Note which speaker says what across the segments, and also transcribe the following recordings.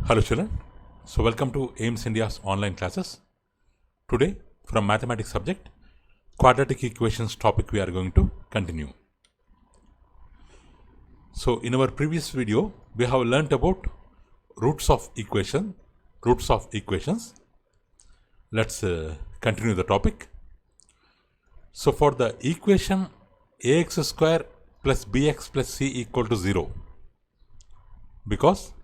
Speaker 1: Hello children, so welcome to AIMS India's online classes. Today from mathematics subject, quadratic equations topic we are going to continue. So in our previous video, we have learnt about roots of equations. Let's continue the topic. So for the equation ax square plus bx plus c equal to 0, because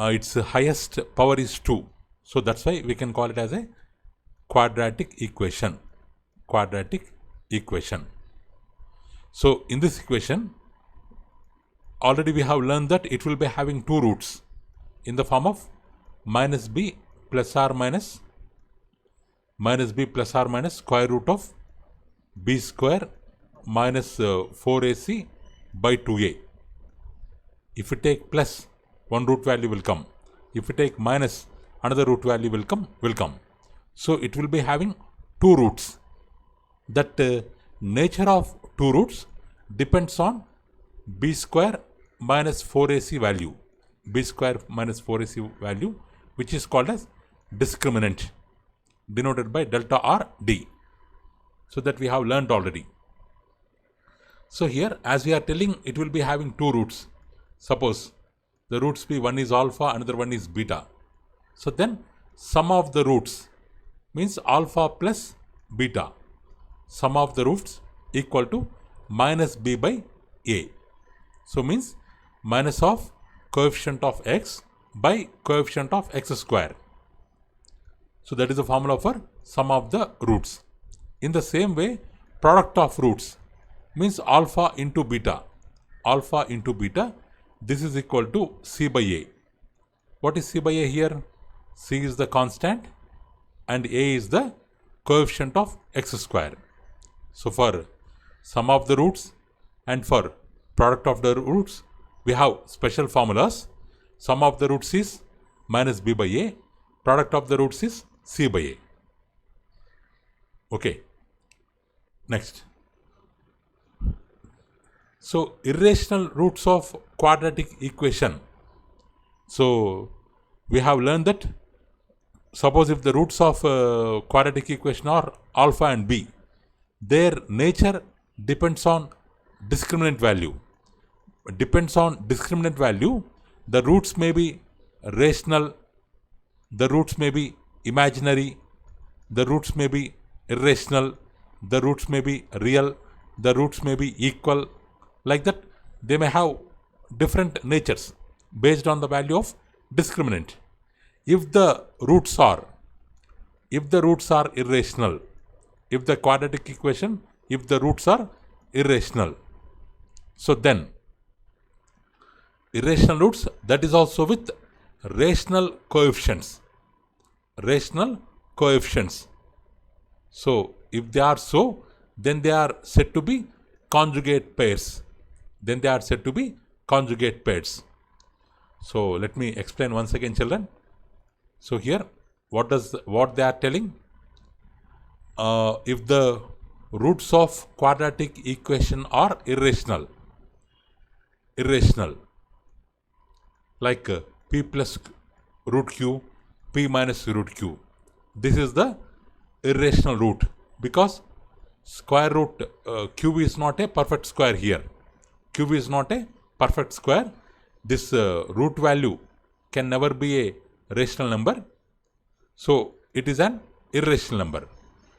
Speaker 1: its highest power is 2, so that's why we can call it as a quadratic equation. So in this equation, already we have learned that it will be having two roots in the form of minus b plus or minus square root of b square minus 4ac by 2a. If we take plus, one root value will come. If we take minus, another root value will come. So it will be having two roots. That nature of two roots depends on b square minus 4ac value. Which is called as discriminant, denoted by delta r d. So that we have learned already. So here, as we are telling, it will be having two roots. Suppose the roots be one is alpha, another one is beta. So then sum of the roots means alpha plus beta. Sum of the roots equal to minus b by a. So means minus of coefficient of x by coefficient of x square. So that is the formula for sum of the roots. In the same way, product of roots means alpha into beta. This is equal to c by a. What is c by a here? C is the constant and a is the coefficient of x square. So for sum of the roots and for product of the roots, we have special formulas. Sum of the roots is minus b by a. Product of the roots is c by a. Okay. Next. So irrational roots of quadratic equation. So we have learned that suppose if the roots of quadratic equation are alpha and b, their nature depends on discriminant value. The roots may be rational, the roots may be imaginary, the roots may be irrational, the roots may be real, the roots may be equal. Like that, they may have different natures based on the value of discriminant. If the roots are irrational, if the quadratic equation, if the roots are irrational, so then irrational roots, that is also with rational coefficients. So if they are so, then they are said to be conjugate pairs. So let me explain once again, children. So here, what they are telling? If the roots of quadratic equation are irrational, like p plus root q, p minus root q. This is the irrational root, because square root q is not a perfect square here. This root value can never be a rational number. So it is an irrational number.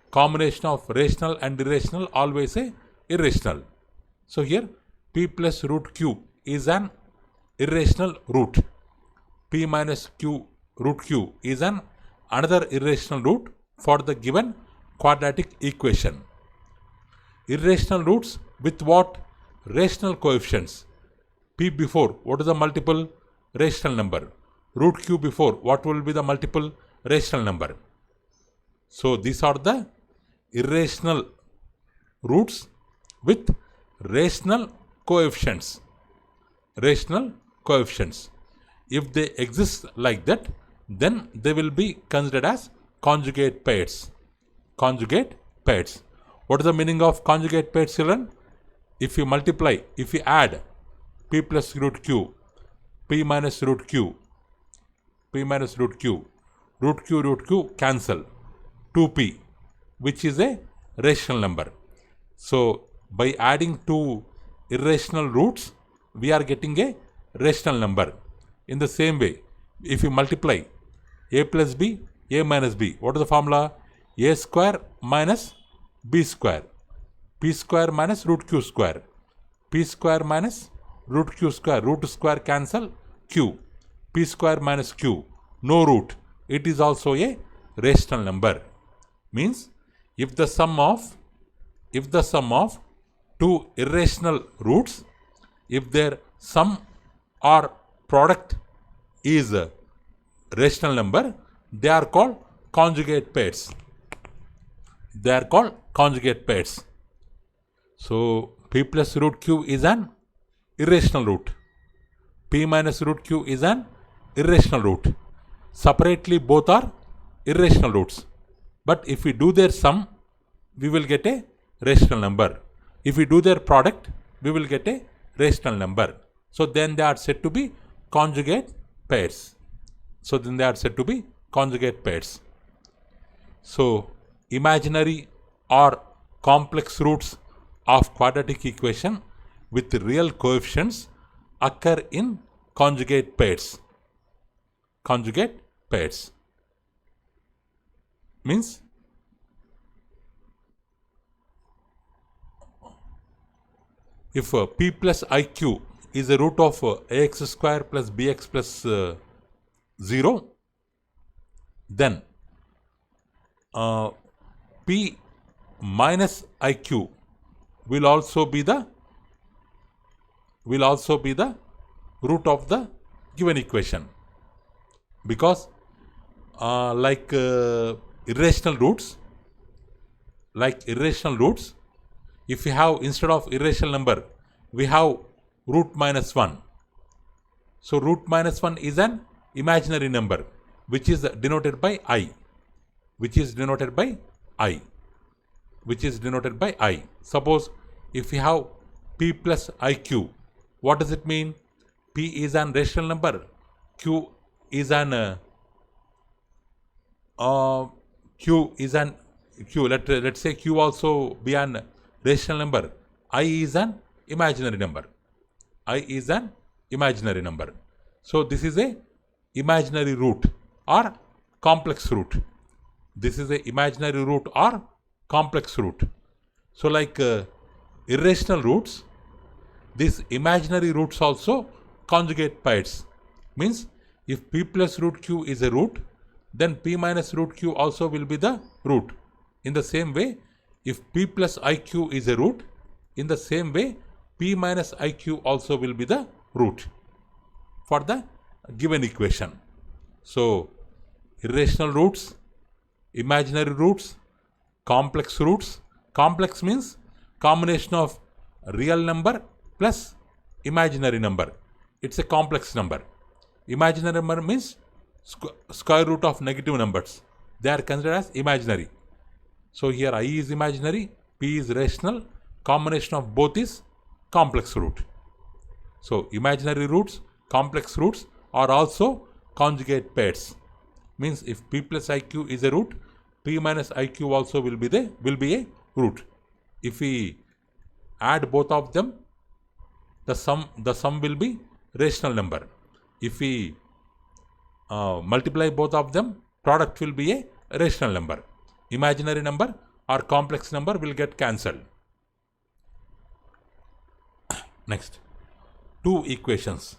Speaker 1: Combination of rational and irrational, always a irrational. So here p plus root q is an irrational root. P minus q root q is another irrational root for the given quadratic equation. Irrational roots with what? Rational coefficients. P before, what is the multiple? Rational number. Root q before, what will be the multiple? Rational number. So these are the irrational roots with rational coefficients. If they exist like that, then they will be considered as conjugate pairs. What is the meaning of conjugate pairs, children? If you add p plus root q, p minus root q, p minus root q. Root q cancel. 2p, which is a rational number. So by adding two irrational roots, we are getting a rational number. In the same way, if you multiply a plus b, a minus b, what is the formula? A square minus b square. P square minus root q square. P square minus root q square. Root square cancel. Q. P square minus q. No root. It is also a rational number. Means if the sum of two irrational roots, if their sum or product is a rational number, they are called conjugate pairs. They are called conjugate pairs. So p plus root q is an irrational root. P minus root q is an irrational root. Separately both are irrational roots. But if we do their sum, we will get a rational number. If we do their product, we will get a rational number. So then they are said to be conjugate pairs. So imaginary or complex roots of quadratic equation with real coefficients occur in conjugate pairs. Conjugate pairs means if p plus iq is a root of ax square plus bx plus 0, then p minus iq will also be the root of the given equation, because like irrational roots, if we have, instead of irrational number, we have root minus 1. So root minus 1 is an imaginary number which is denoted by I. Suppose if we have p plus iq, what does it mean? P is an rational number, q is an let's say q also be an rational number, I is an imaginary number. So this is a imaginary root or complex root. So like irrational roots, these imaginary roots also conjugate pairs. Means if p plus root q is a root, then p minus root q also will be the root. In the same way, if p plus iq is a root, in the same way p minus iq also will be the root for the given equation. So irrational roots, imaginary roots, complex roots. Complex means combination of real number plus imaginary number. It's a complex number. Imaginary number means square root of negative numbers. They are considered as imaginary. So here I is imaginary, p is rational, combination of both is complex root. So imaginary roots, complex roots are also conjugate pairs. Means if p plus iq is a root, p minus iq also will be a root. If we add both of them, the sum will be rational number. If we multiply both of them, product will be a rational number. Imaginary number or complex number will get cancelled. Next, two equations.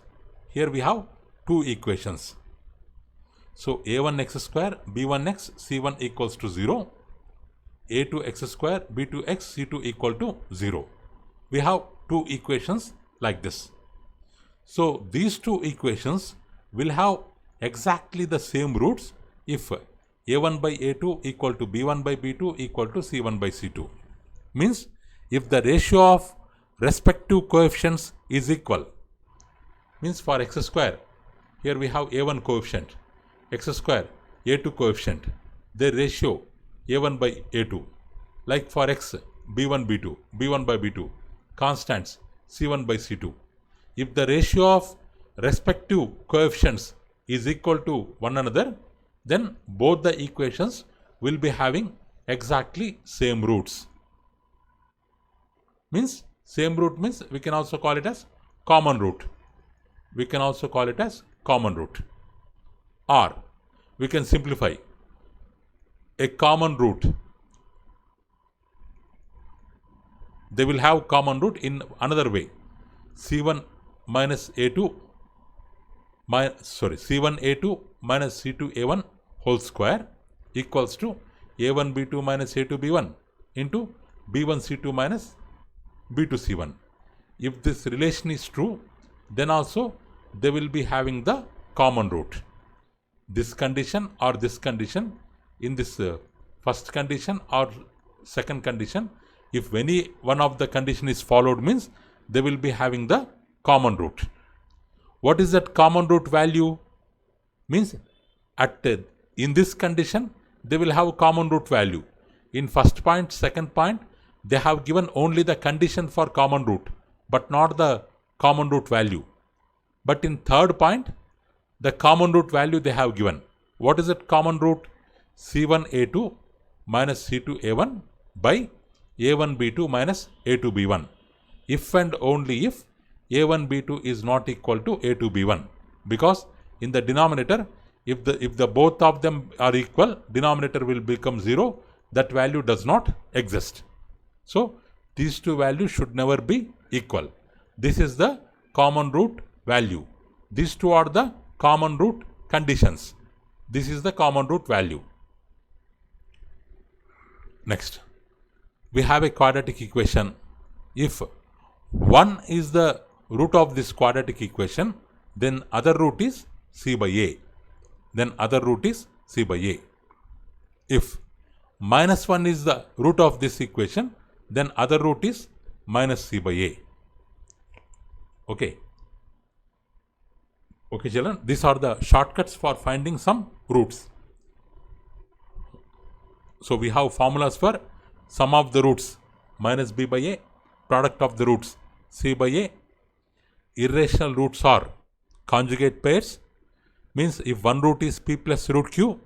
Speaker 1: Here we have two equations. So a1x square b1x c1 equals to 0, a2x square b2x c2 equal to 0. We have two equations like this. So these two equations will have exactly the same roots if a1 by a2 equal to b1 by b2 equal to c1 by c2. Means if the ratio of respective coefficients is equal, means for x square, here we have a1 coefficient, x square a2 coefficient, their ratio a1 by a2. Like for x, b1 b2, b1 by b2, constants c1 by c2. If the ratio of respective coefficients is equal to one another, then both the equations will be having exactly same roots. Means same root means we can also call it as common root. We can also call it as common root. Or we can simplify a common root. They will have common root in another way. C1 minus A2 C1A2 minus C2A1 whole square equals to A1B2 minus A2B1 into B1C2 minus B2C1. If this relation is true, then also they will be having the common root. This condition or this condition, in this first condition or second condition, if any one of the condition is followed, means they will be having the common root. What is that common root value? Means in this condition they will have common root value. In first point, second point, they have given only the condition for common root, but not the common root value. But in third point, the common root value they have given. What is that common root? C1A2 minus C2A1 by A1B2 minus A2B1. If and only if A1B2 is not equal to A2B1. Because in the denominator, if the both of them are equal, denominator will become 0. That value does not exist. So these two values should never be equal. This is the common root value. These two are the common root conditions. This is the common root value. Next, we have a quadratic equation. If 1 is the root of this quadratic equation, then other root is c by a. Then other root is c by a. If minus 1 is the root of this equation, then other root is minus c by a. Okay. Okay, children, these are the shortcuts for finding some roots. So we have formulas for sum of the roots minus b by a, product of the roots c by a. Irrational roots are conjugate pairs. Means if one root is p plus root q,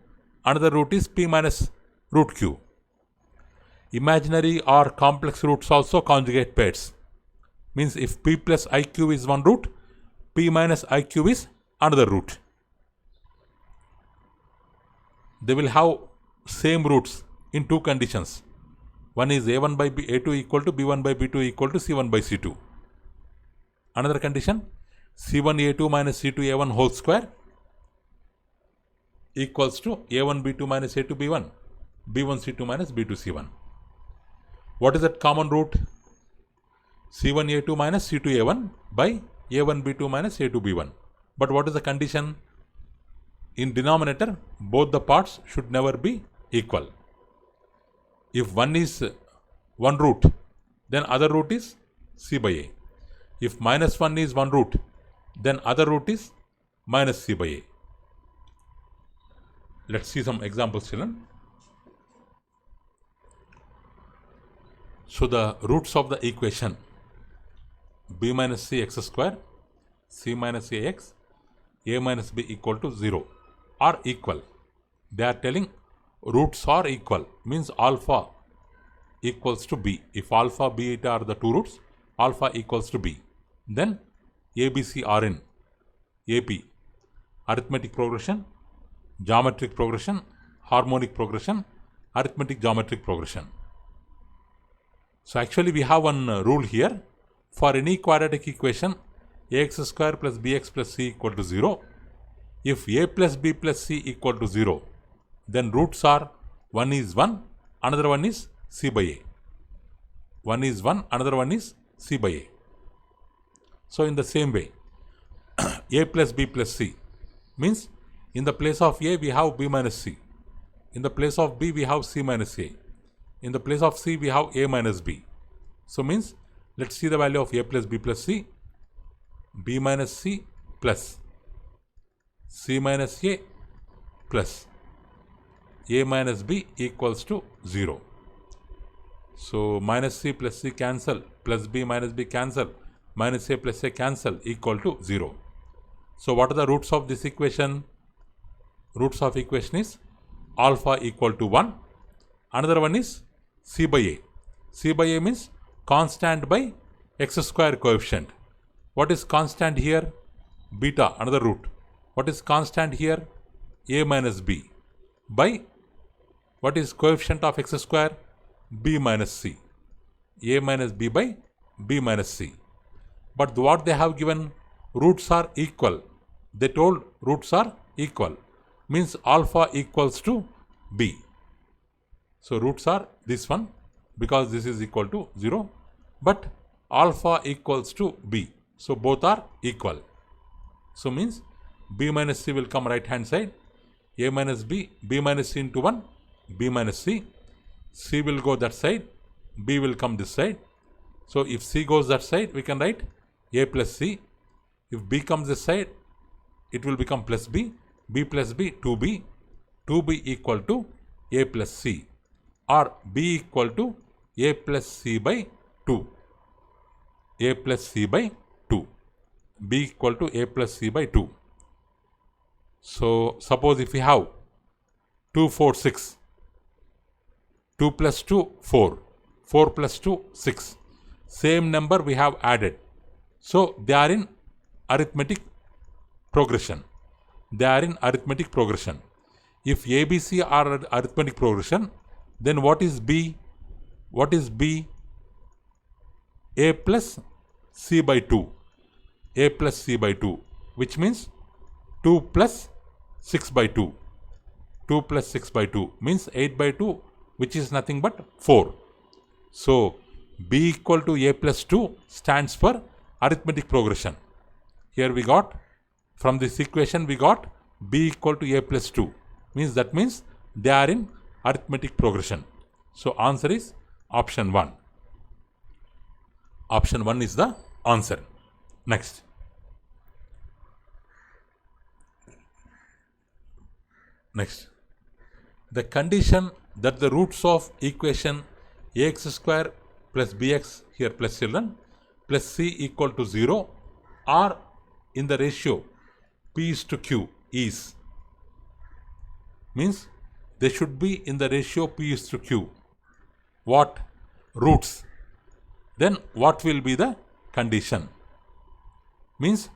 Speaker 1: another root is p minus root q. Imaginary or complex roots also conjugate pairs. Means if p plus iq is one root, p minus iq is another root. They will have same roots in two conditions. One is a1 by a2 equal to b1 by b2 equal to c1 by c2. Another condition, c1a2 minus c2a1 whole square equals to a1 b2 minus a2 b1, b1 c2 minus b2 c1. What is that common root? c1a2 minus c2a1 by a1 b2 minus a2 b1. But what is the condition? In denominator, both the parts should never be equal. If one is one root, then other root is c by a. If minus 1 is one root, then other root is minus c by a. Let's see some examples, children. So the roots of the equation b minus c x square, c minus ax, a minus b equal to 0 are equal. They are telling roots are equal, means alpha equals to b. If alpha, beta are the two roots, alpha equals to b. Then ABC are in AP, arithmetic progression, geometric progression, harmonic progression, arithmetic geometric progression. So actually we have one rule here. For any quadratic equation, ax square plus bx plus c equal to 0. If a plus b plus c equal to 0, then roots are one is 1, another one is c by a. One is 1, another one is c by a. So in the same way, a plus b plus c means in the place of a we have b minus c. In the place of b we have c minus a. In the place of c we have a minus b. So means let's see the value of a plus b plus c. B minus c plus c minus a plus a minus b equals to 0. So minus c plus c cancel, plus b minus b cancel, minus a plus a cancel equal to 0. So what are the roots of this equation? Roots of equation is alpha equal to 1. Another one is c by a. C by a means constant by x square coefficient. What is constant here? Beta, another root. What is constant here? A minus b by what is coefficient of x square? B minus c. A minus b by b minus c. But what they have given, roots are equal. They told roots are equal. Means alpha equals to b. So roots are this one because this is equal to 0. But alpha equals to b. So both are equal. So means b minus c will come right hand side. A minus b, b minus c into 1, b minus c. C will go that side, b will come this side. So if c goes that side, we can write a plus c. If b comes this side, it will become plus b. B plus b, 2b. 2b equal to a plus c. Or b equal to a plus c by 2. A plus c by 2. B equal to a plus c by 2. So suppose if we have 2, 4, 6. 2 plus 2, 4. 4 plus 2, 6. Same number we have added. So they are in arithmetic progression. They are in arithmetic progression. If ABC are arithmetic progression, then what is B? What is B? A plus C by 2. A plus C by 2, which means 2 plus 6 by 2. 2 plus 6 by 2 means 8 by 2, which is nothing but 4. So B equal to A plus 2 stands for arithmetic progression. Here we got, from this equation we got B equal to A plus 2. That means they are in arithmetic progression. So answer is option 1. Option 1 is the answer. Next. The condition that the roots of equation ax square plus bx, here plus children, plus c equal to 0 are in the ratio p is to q is, means they should be in the ratio p is to q. What? Roots. Then what will be the condition? Means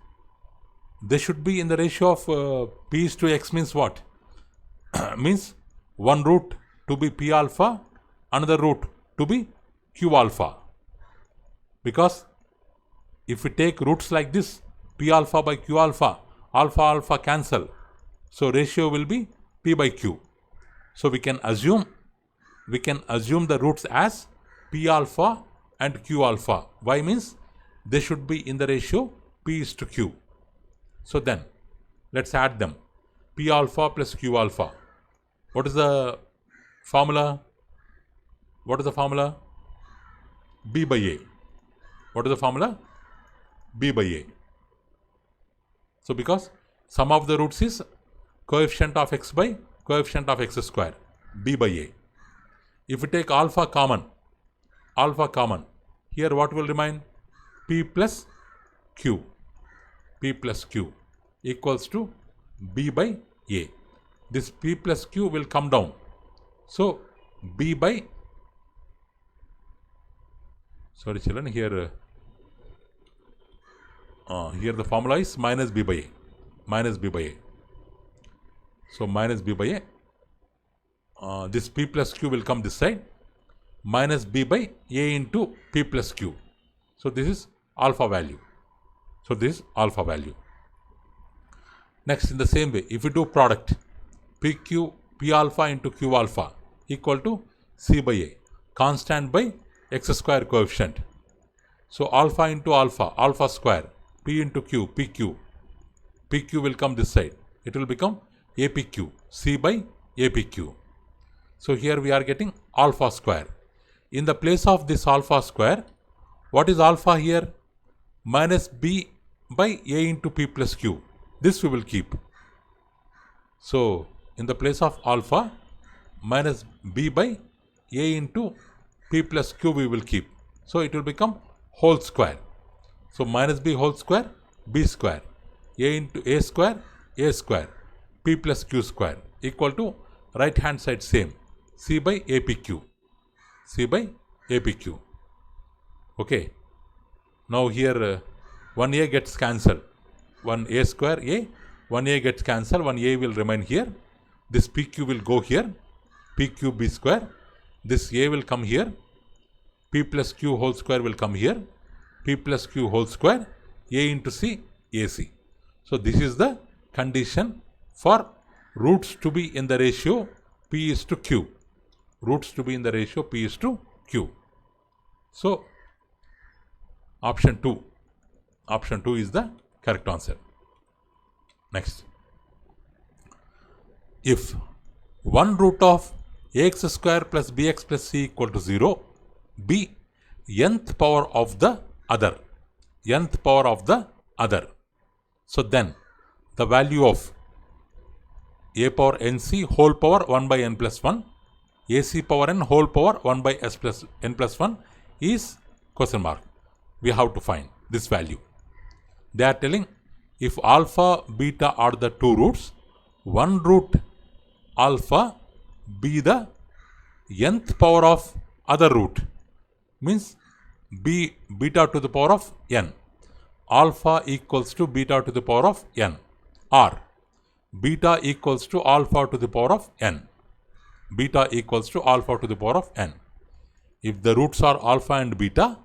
Speaker 1: they should be in the ratio of p is to x means what? Means one root to be p alpha, another root to be q alpha. Because if we take roots like this, p alpha by q alpha, alpha alpha cancel. So ratio will be p by q. So we can assume the roots as p alpha and q alpha. Why? Means they should be in the ratio p is to q. So then let's add them. P alpha plus q alpha. What is the formula? What is the formula? B by A. What is the formula? B by A. So because sum of the roots is coefficient of x by coefficient of x square, B by A. If we take alpha common, here what will remain? P plus Q. P plus Q equals to B by A. This P plus Q will come down. So B by, sorry children, here the formula is minus B by A. Minus B by A. So minus B by A. This P plus Q will come this side. Minus B by A into P plus Q. So this is alpha value. So this is alpha value. Next, in the same way, if we do product, PQ, P alpha into Q alpha equal to C by A, constant by x square coefficient. So alpha into alpha, alpha square, P into Q, PQ. PQ will come this side. It will become APQ, C by APQ. So here we are getting alpha square. In the place of this alpha square, what is alpha here? Minus B by A into P plus Q. This we will keep. So in the place of alpha, minus B by A into P plus Q we will keep. So it will become whole square. So minus B whole square, B square. a into a square, p plus q square equal to right hand side same, c by apq, c by apq. Okay. Now here 1a gets cancelled, 1a square a, 1a gets cancelled, 1a will remain here, this pq will go here, pq b square, this a will come here, p plus q whole square will come here, p plus q whole square, a into c, ac. So this is the condition for roots to be in the ratio p is to q. Roots to be in the ratio p is to q. So option 2 is the correct answer. Next, if 1 root of ax square plus bx plus c equal to 0 be nth power of the other, so then the value of a power nc whole power 1 by n plus 1, ac power n whole power 1 by s plus n plus 1 is question mark. We have to find this value. They are telling if alpha, beta are the two roots, 1 root alpha be the nth power of other root, means b beta to the power of n. Alpha equals to beta to the power of n, or beta equals to alpha to the power of n. Beta equals to alpha to the power of n. If the roots are alpha and beta,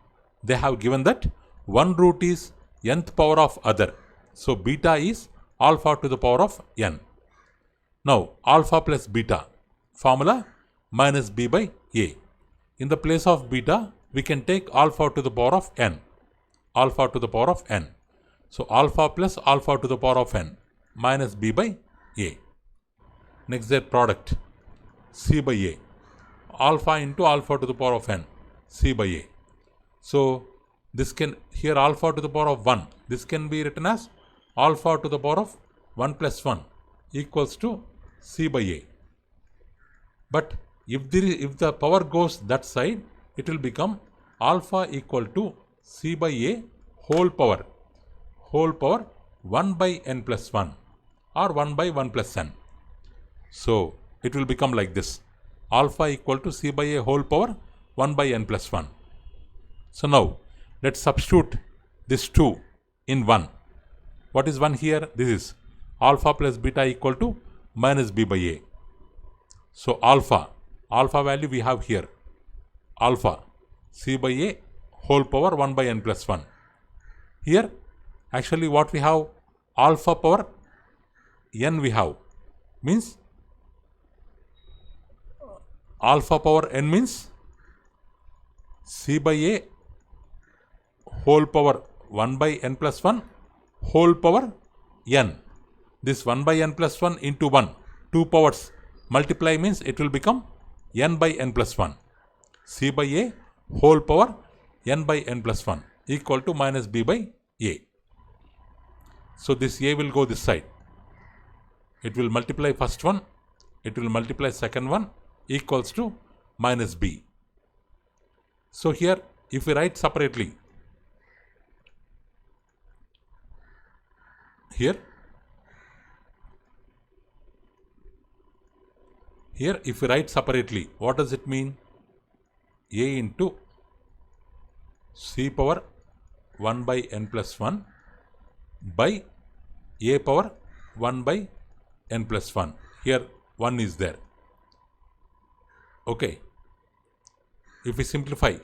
Speaker 1: they have given that one root is nth power of other. So beta is alpha to the power of n. Now alpha plus beta, formula minus b by a. In the place of beta, we can take alpha to the power of n. Alpha to the power of n. So alpha plus alpha to the power of n minus b by a. Next, their product, c by a. Alpha into alpha to the power of n, c by a. So this can, here alpha to the power of 1, this can be written as alpha to the power of 1 plus 1 equals to c by a. But if the power goes that side, it will become alpha equal to c by a whole power 1 by n plus 1 or 1 by 1 plus n. So it will become like this, alpha equal to c by a whole power 1 by n plus 1. So now let's substitute this 2 in 1. What is 1 here? This is alpha plus beta equal to minus b by a. So alpha value we have here, alpha c by a whole power 1 by n plus 1. Here actually what we have, alpha power n we have, means alpha power n means c by a whole power 1 by n plus 1 whole power n. This 1 by n plus 1 into 1, 2 powers multiply means it will become n by n plus 1. C by a whole power n by n plus 1 equal to minus b by a. So this a will go this side. It will multiply first one, it will multiply second one, equals to minus b. So here if we write separately, here if we write separately, what does it mean? A into c power 1 by n plus 1 by a power 1 by n plus 1. Here 1 is there. Okay. If we simplify,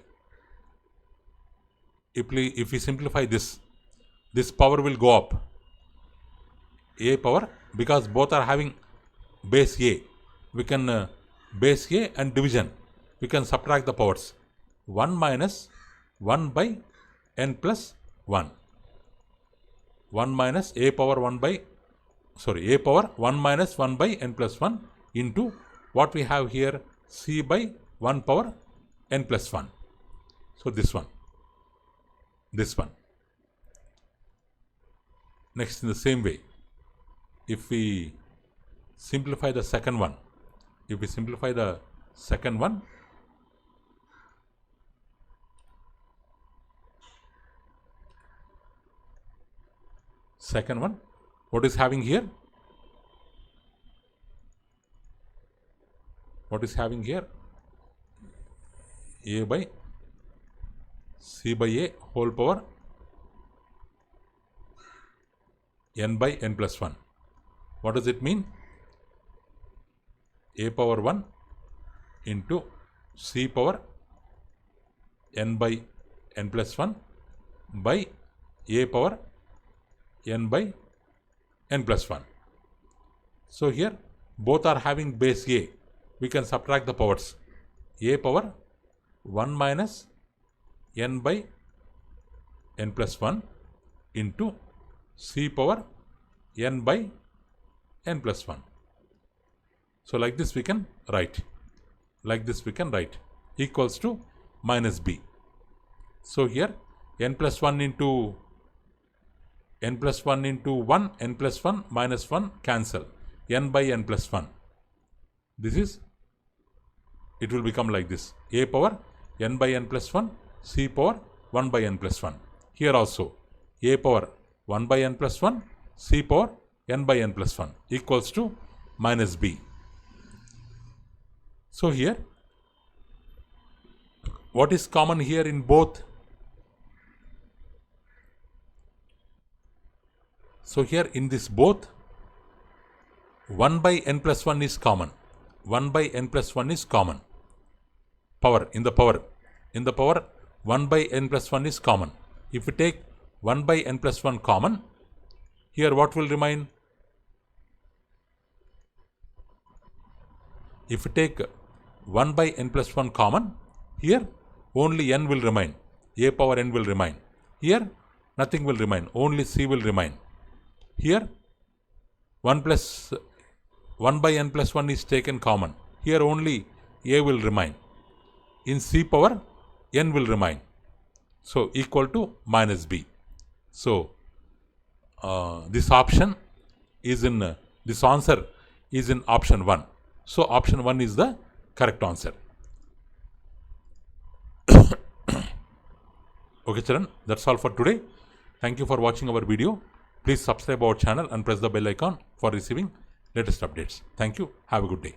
Speaker 1: if we simplify this power will go up. A power, because both are having base a, we can base a and division, we can subtract the powers. 1 minus 1 by n plus 1. 1 minus a power 1 by, a power 1 minus 1 by n plus 1 into what we have here, c by 1 power n plus 1. So this one. Next, in the same way, if we simplify the second one, What is having here? What is having here? A by C by A whole power n by n plus 1. What does it mean? A power 1 into C power n by n plus 1 by A power n by n plus 1. So here both are having base A. We can subtract the powers. A power 1 minus n by n plus 1 into C power n by n plus 1. So like this we can write. Like this we can write equals to minus b. So here n plus 1 into 1, n plus 1 minus 1 cancel. N by n plus 1. This is, it will become like this. A power n by n plus 1, C power 1 by n plus 1. Here also A power 1 by n plus 1, C power n by n plus 1 equals to minus b. So here, what is common here in both? So here in this both, 1 by n plus 1 is common. 1 by n plus 1 is common. Power, in the power 1 by n plus 1 is common. If we take 1 by n plus 1 common, here what will remain? If we take 1 by n plus 1 common, here only n will remain. A power n will remain. Here nothing will remain. Only C will remain. Here 1 by n plus 1 is taken common. Here only A will remain. In C power n will remain. So equal to minus b. So this option is in, this answer is in option 1. So option 1 is the correct answer. Okay children, that's all for today. Thank you for watching our video. Please subscribe our channel and press the bell icon for receiving latest updates. Thank you. Have a good day.